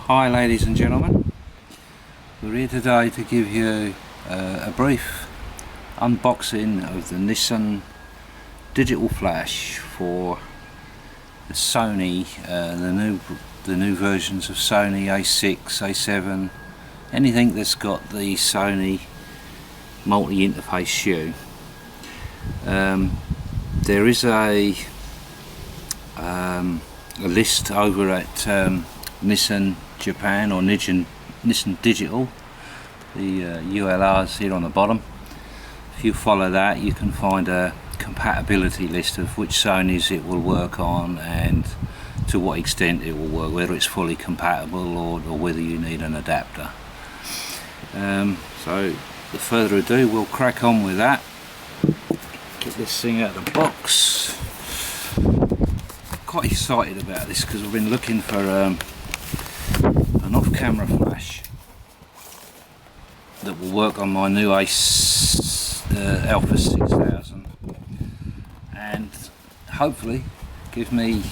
Hi ladies and gentlemen, we're here today to give you a brief unboxing of the Nissin digital flash for the Sony, the new versions of Sony A6, A7, anything that's got the Sony Multi Interface Shoe. There is a list over at Nissin Japan, or Nissin Digital. The ULR's here on the bottom. If you follow that, you can find a compatibility list of which Sonys it will work on and to what extent it will work, whether it's fully compatible or whether you need an adapter. So without further ado, we'll crack on with that. Get this thing out of the box. Quite excited about this because I've been looking for an off-camera flash that will work on my new Alpha 6000 and hopefully give me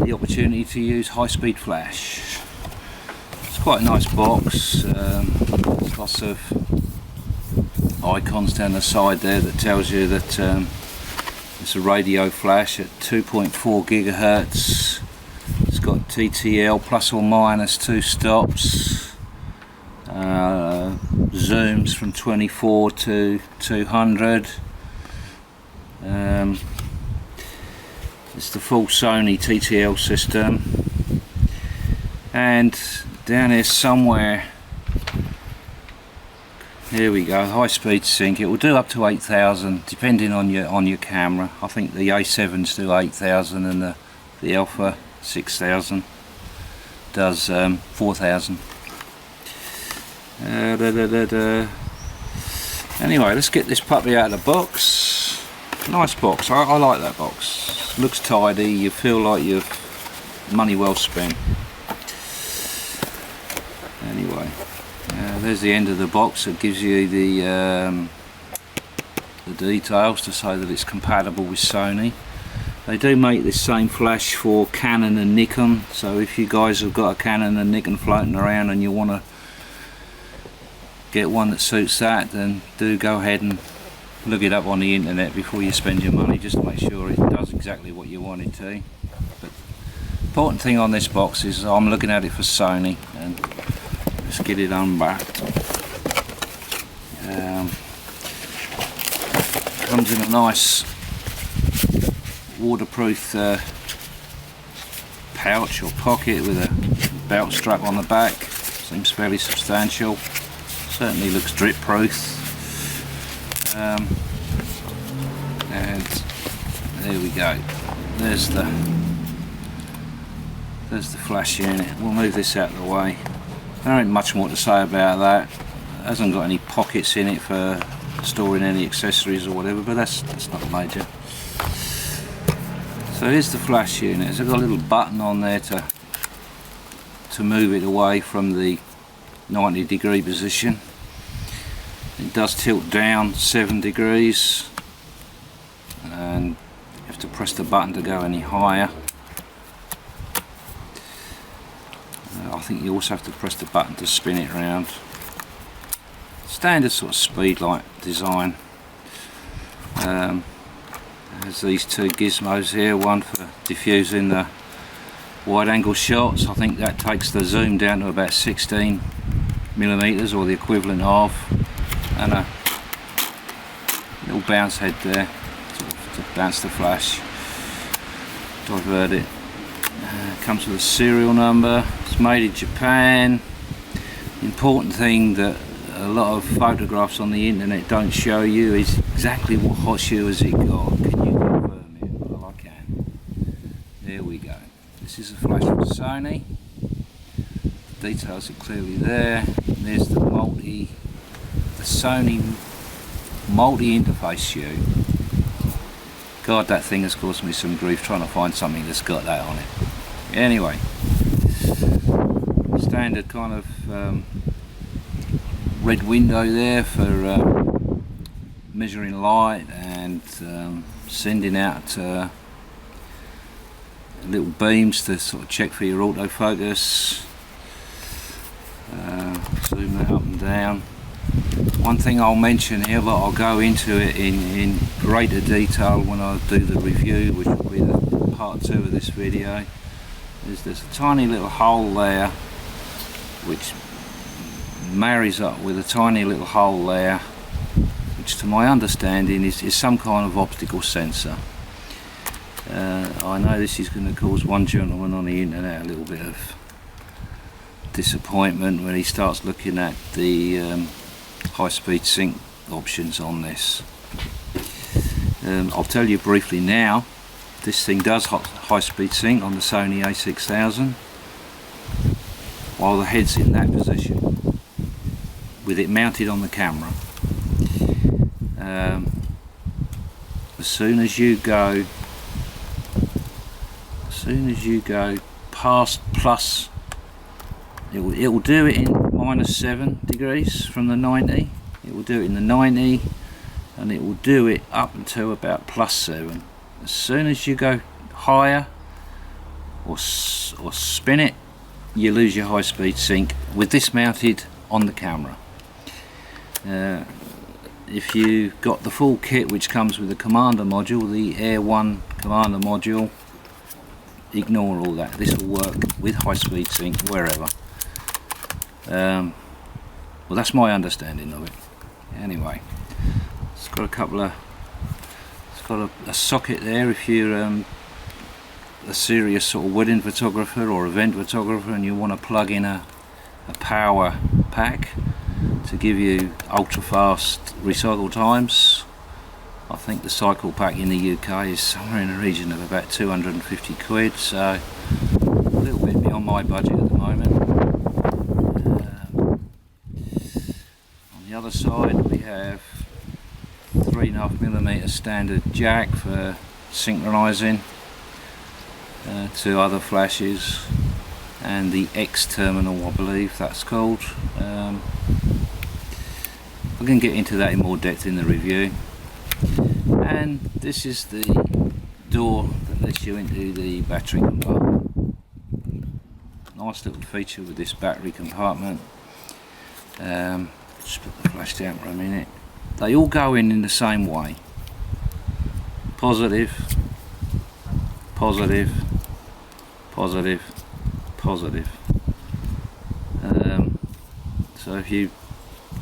the opportunity to use high-speed flash. It's quite a nice box, lots of icons down the side there that tells you that it's a radio flash at 2.4 gigahertz. It's got TTL plus or minus 2 stops, zooms from 24 to 200. It's the full Sony TTL system, and down here somewhere, here we go, high speed sync. It will do up to 8,000 depending on your camera. I think the A7s do 8,000 and the Alpha 6000 does 4,000. Anyway, let's get this puppy out of the box. Nice box, I like that box. Looks tidy, you feel like you've money well spent. Anyway, there's the end of the box. It gives you the details to say that it's compatible with Sony. They do make this same flash for Canon and Nikon, so if you guys have got a Canon and Nikon floating around and you want to get one that suits that, then do go ahead and look it up on the internet before you spend your money, just to make sure it does exactly what you want it to. But the important thing on this box is I'm looking at it for Sony, and let's get it unbacked. Comes in a nice waterproof pouch or pocket with a belt strap on the back. Seems fairly substantial. Certainly looks drip proof. And there we go. There's the flash unit. We'll move this out of the way. There ain't much more to say about that. It hasn't got any pockets in it for storing any accessories or whatever, but that's not major. So here's the flash unit. It's got a little button on there to move it away from the 90-degree position. It does tilt down 7 degrees, and you have to press the button to go any higher. I think you also have to press the button to spin it around. Standard sort of speedlight design. There's these two gizmos here, one for diffusing the wide angle shots. I think that takes the zoom down to about 16 millimeters, or the equivalent of, and a little bounce head there to bounce the flash, divert it. Comes with a serial number. It's made in Japan. The important thing that a lot of photographs on the internet don't show you is exactly what hot shoe has it got. Can you confirm it? Well, I can. There we go. This is a flash from Sony. The details are clearly there. And there's the Sony Multi Interface Shoe. God, that thing has caused me some grief trying to find something that's got that on it. Anyway, standard kind of red window there for measuring light and sending out little beams to sort of check for your autofocus. Zoom that up and down. One thing I'll mention here, but I'll go into it in greater detail when I do the review, which will be the part 2 of this video, is there's a tiny little hole there which marries up with a tiny little hole there, which to my understanding is some kind of optical sensor. I know this is going to cause one gentleman on the internet a little bit of disappointment when he starts looking at the high-speed sync options on this. I'll tell you briefly now, this thing does high-speed sync on the Sony A6000 while the head's in that position with it mounted on the camera. As soon as you go past plus, it will do it in -7 degrees from the 90. It will do it in the 90, and it will do it up until about +7. As soon as you go higher or spin it, you lose your high-speed sync with this mounted on the camera. If you've got the full kit, which comes with the commander module, the Air 1 commander module, ignore all that. This will work with high-speed sync wherever. Well, that's my understanding of it. Anyway, it's got a couple of, it's got a socket there if you're a serious sort of wedding photographer or event photographer and you want to plug in a power pack to give you ultra fast recycle times. I think the cycle pack in the UK is somewhere in the region of about 250 quid, so a little bit beyond my budget at the moment. On the other side we have 3.5mm standard jack for synchronizing to other flashes, and the X terminal, I believe that's called. I can get into that in more depth in the review. And this is the door that lets you into the battery compartment. Nice little feature with this battery compartment. Just put the flash down for a minute. They all go in the same way. Positive, positive, positive, positive. So if you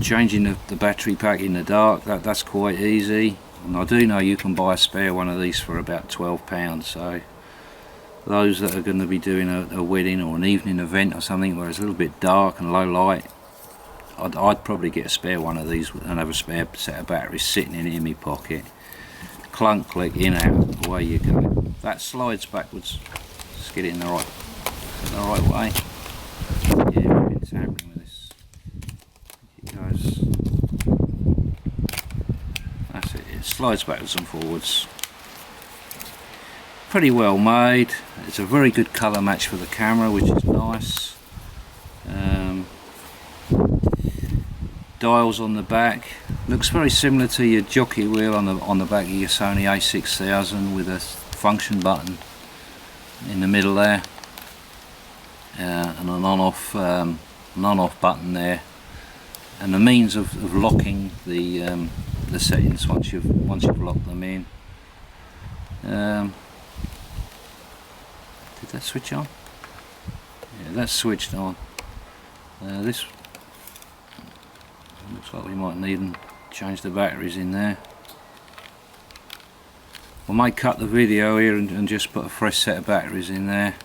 changing the battery pack in the dark, that's quite easy. And I do know you can buy a spare one of these for about £12, so those that are going to be doing a wedding or an evening event or something where it's a little bit dark and low light, I'd probably get a spare one of these and have a spare set of batteries sitting in my pocket. Clunk, click, in, out, away you go. That slides backwards. Let's get it in the right way. Yeah, we've been tampering with this. It goes. That's it. It slides backwards and forwards. Pretty well made. It's a very good colour match for the camera, which is nice. Dials on the back. Looks very similar to your jockey wheel on the back of your Sony A6000 with a function button in the middle there, and an on-off button there, and the means of locking the settings once you've locked them in. Did that switch on? Yeah, that's switched on. This looks like we might need and change the batteries in there. I might cut the video here and just put a fresh set of batteries in there.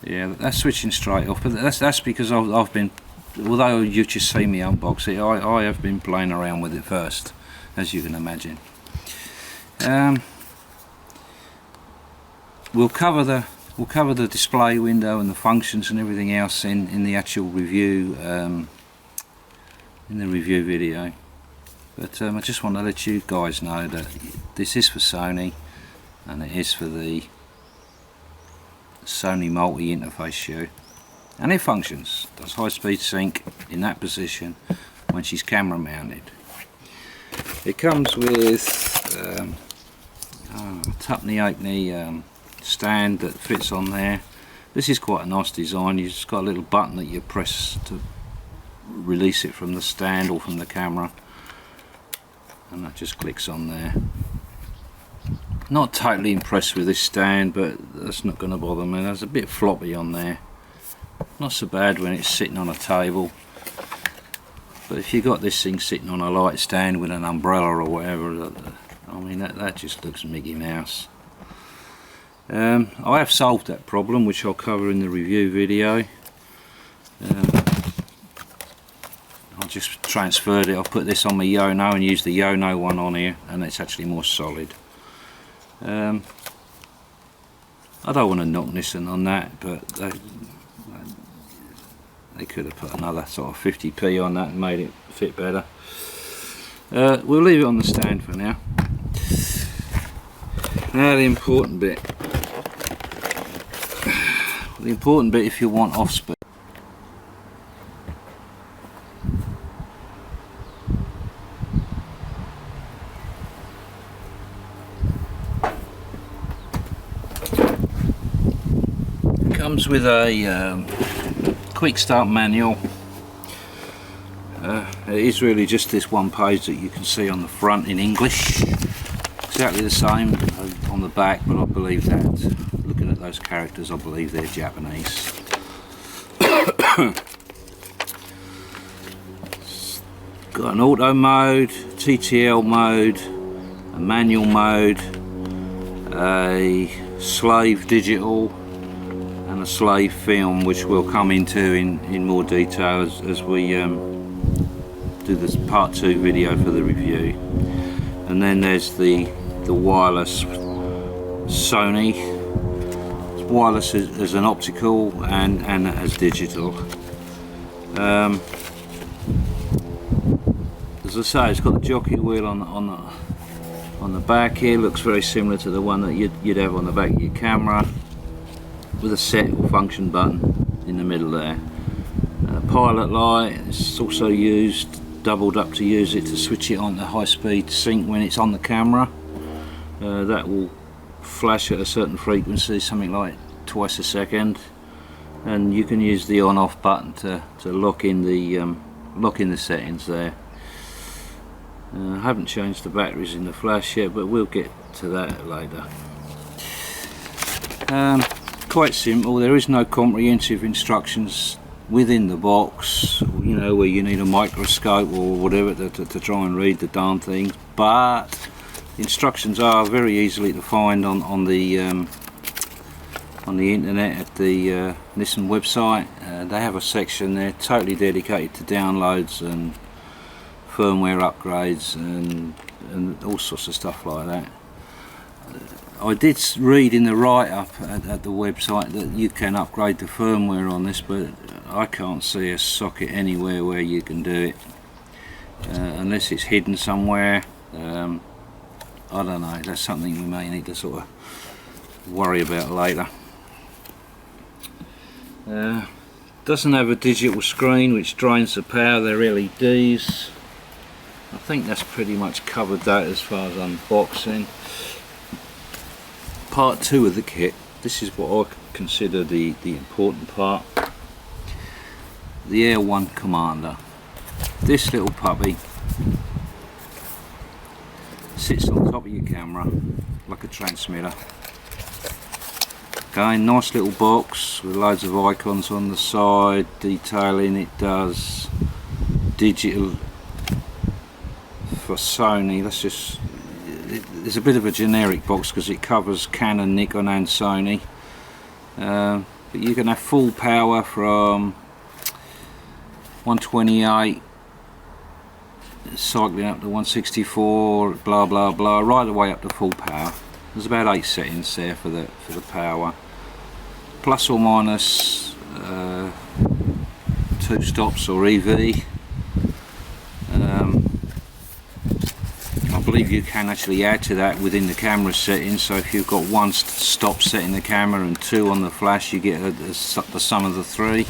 Yeah, that's switching straight off, but that's because I've been, although you just see me unbox it, I have been playing around with it first, as you can imagine. We'll cover the display window and the functions and everything else in the actual review, in the review video. But I just want to let you guys know that this is for Sony, and it is for the Sony Multi Interface Shoe, and it functions. Does high-speed sync in that position when she's camera mounted. It comes with Tupney Aitney stand that fits on there. This is quite a nice design. You've just got a little button that you press to release it from the stand or from the camera, and that just clicks on there. Not totally impressed with this stand, but that's not going to bother me. There's a bit floppy on there. Not so bad when it's sitting on a table, but if you got this thing sitting on a light stand with an umbrella or whatever, I mean that just looks Mickey Mouse. I have solved that problem, which I'll cover in the review video. I just transferred it. I've put this on my Yono and used the Yono one on here, and it's actually more solid. I don't want to knock Nissin on that, but they could have put another sort of 50p on that and made it fit better. We'll leave it on the stand for now. Now the important bit. The important bit if you want off speed. Comes with a quick start manual. It is really just this one page that you can see on the front in English. Exactly the same on the back, but I believe that, looking at those characters, I believe they're Japanese. Got an auto mode, TTL mode, a manual mode, a slave digital, and a slave film, which we'll come into in more detail as we do this part 2 video for the review. And then there's the wireless Sony. It's wireless as an optical and as digital. As I say, it's got the jockey wheel on the back here. Looks very similar to the one that you'd have on the back of your camera, with a set or function button in the middle there. Pilot light, it's also doubled up to use it to switch it on to high speed sync when it's on the camera. That will flash at a certain frequency, something like twice a second, and you can use the on off button to lock in the settings there. I haven't changed the batteries in the flash yet, but we'll get to that later. Quite simple. There is no comprehensive instructions within the box, you know, where you need a microscope or whatever to try and read the darn things, but the instructions are very easily to find on the internet at the Nissin website. They have a section there totally dedicated to downloads and firmware upgrades and all sorts of stuff like that. I did read in the write-up at the website that you can upgrade the firmware on this, but I can't see a socket anywhere where you can do it, unless it's hidden somewhere. I don't know, that's something we may need to sort of worry about later. Doesn't have a digital screen which drains the power. They're LEDs. I think that's pretty much covered that as far as unboxing. Part 2 of the kit, this is what I consider the important part. The Air 1 Commander. This little puppy sits on top of your camera like a transmitter. Again, nice little box with loads of icons on the side detailing it does digital for Sony. That's just, it's a bit of a generic box because it covers Canon, Nikon and Sony, but you can have full power from 128 cycling up to 164, blah blah blah, right the way up to full power. There's about 8 settings there for the power, plus or minus 2 stops or EV. I believe you can actually add to that within the camera settings, so if you've got 1 stop set in the camera and 2 on the flash, you get the sum of the 3.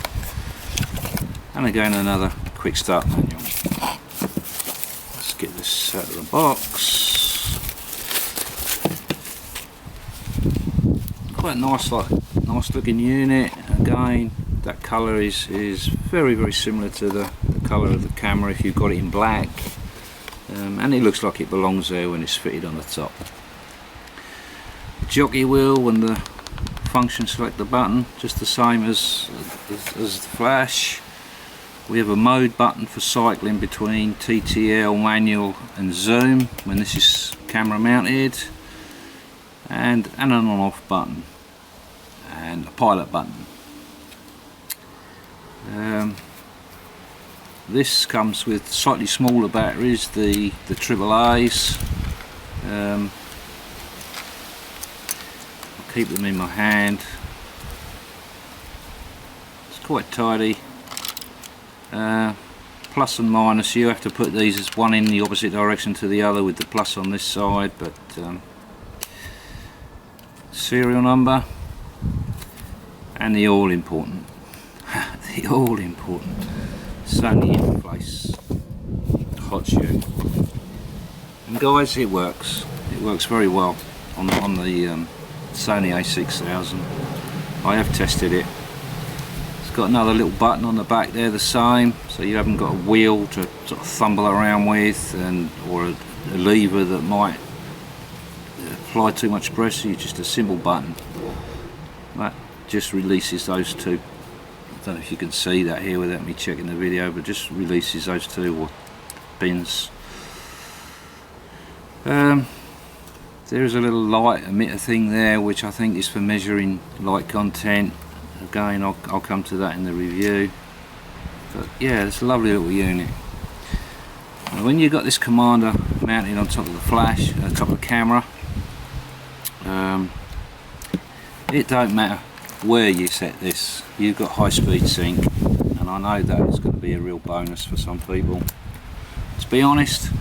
And again, another quick start manual. Let's get this out of the box. quite nice, nice looking unit. Again, that colour is very similar to the colour of the camera if you've got it in black, and it looks like it belongs there when it's fitted on the top. Jockey wheel and the function selector button, just the same as the flash. We have a mode button for cycling between TTL, manual and zoom when this is camera mounted, and an on and off button and a pilot button. This comes with slightly smaller batteries, the AAA's. I'll keep them in my hand. It's quite tidy. Plus and minus, you have to put these as one in the opposite direction to the other with the plus on this side, but serial number and the all important Sony Interface hot shoe. And guys, it works very well on the Sony A6000. I have tested it. It's got another little button on the back there, the same, so you haven't got a wheel to sort of fumble around with, or a lever that might apply too much pressure. Just a simple button that just releases those two. I don't know if you can see that here without me checking the video, but just releases those two pins. There is a little light emitter thing there, which I think is for measuring light content. Again, I'll come to that in the review. But yeah, it's a lovely little unit. Now, when you've got this commander mounted on top of the flash, top of the camera, it don't matter where you set this, you've got high speed sync, and I know that is going to be a real bonus for some people. To be honest,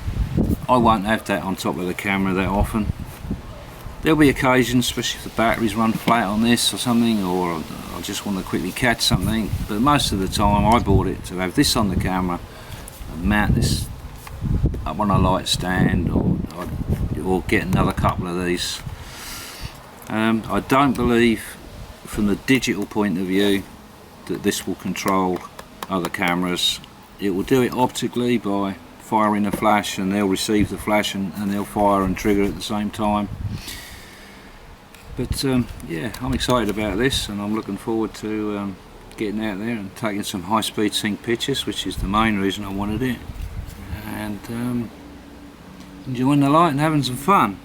I won't have that on top of the camera that often. There'll be occasions, especially if the batteries run flat on this or something, or I just want to quickly catch something, but most of the time I bought it to have this on the camera and mount this up on a light stand, or get another couple of these. I don't believe from the digital point of view that this will control other cameras. It will do it optically by firing a flash, and they'll receive the flash and they'll fire and trigger at the same time. But yeah, I'm excited about this, and I'm looking forward to getting out there and taking some high-speed sync pictures, which is the main reason I wanted it, and enjoying the light and having some fun.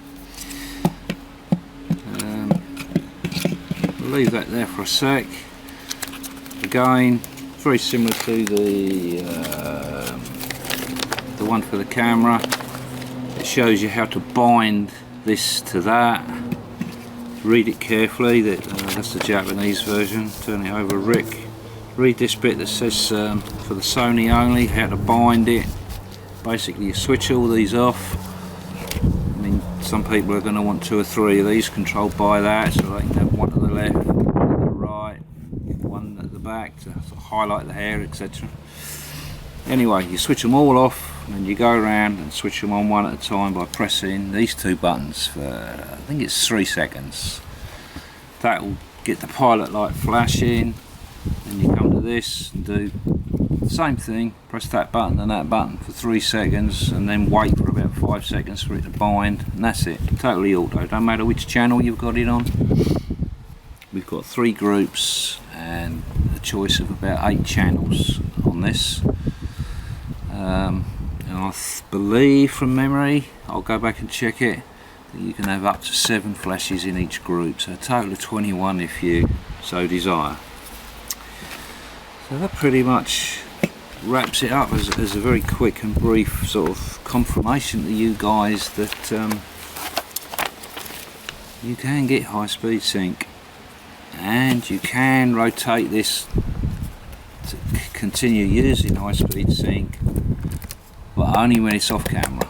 I'll leave that there for a sec. Again, very similar to the one for the camera. It shows you how to bind this to that. Read it carefully. That's the Japanese version. Turn it over, Rick. Read this bit that says for the Sony only, how to bind it. Basically, you switch all these off. I mean, some people are going to want 2 or 3 of these controlled by that, so they can have one to the left, one to the right, one at the back to sort of highlight the hair, etc. Anyway, you switch them all off, and you go around and switch them on one at a time by pressing these 2 buttons for, I think it's 3 seconds. That will get the pilot light flashing. Then you come to this and do the same thing, press that button and that button for 3 seconds, and then wait for about 5 seconds for it to bind, and that's it. Totally auto, don't matter which channel you've got it on. We've got 3 groups and a choice of about 8 channels on this. And I believe from memory, I'll go back and check it, that you can have up to 7 flashes in each group, so a total of 21 if you so desire. So that pretty much wraps it up as a very quick and brief sort of confirmation to you guys that you can get high speed sync, and you can rotate this to continue using high speed sync, but only when it's off camera.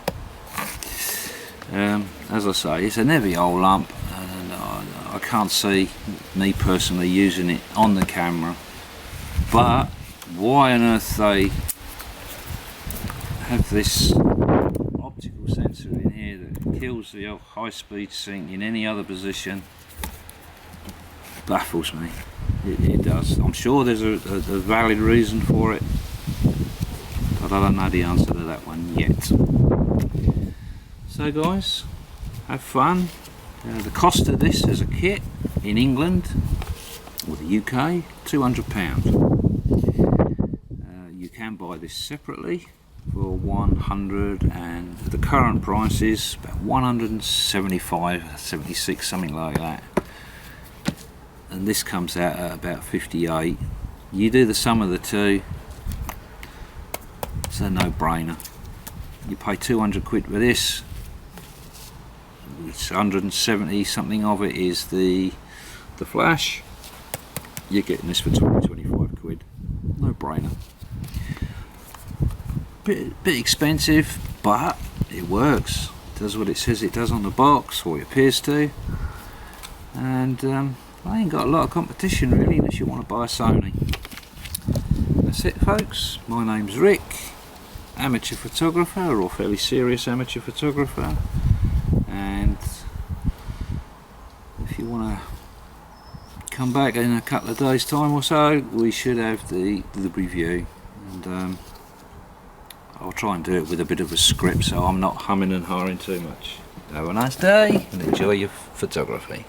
As I say, it's a heavy old lump, and I can't see me personally using it on the camera, but why on earth they have this optical sensor in here that kills the high speed sync in any other position, baffles me. It does. I'm sure there's a valid reason for it, but I don't know the answer to that one yet. So guys, have fun. The cost of this as a kit in England or the UK, £200. You can buy this separately for 100, and the current price is about 175, 76, something like that. And this comes out at about 58. You do the sum of the two, it's a no-brainer. You pay 200 quid for this. It's 170 something of it is the flash. You're getting this for 20-25 quid. No-brainer. Bit expensive, but it works. It does what it says it does on the box, or it appears to. And I ain't got a lot of competition really, unless you want to buy a Sony. That's it folks, my name's Rick, amateur photographer, or fairly serious amateur photographer, and if you want to come back in a couple of days time or so, we should have the review, and I'll try and do it with a bit of a script so I'm not humming and hawing too much. Have a nice day and enjoy your photography.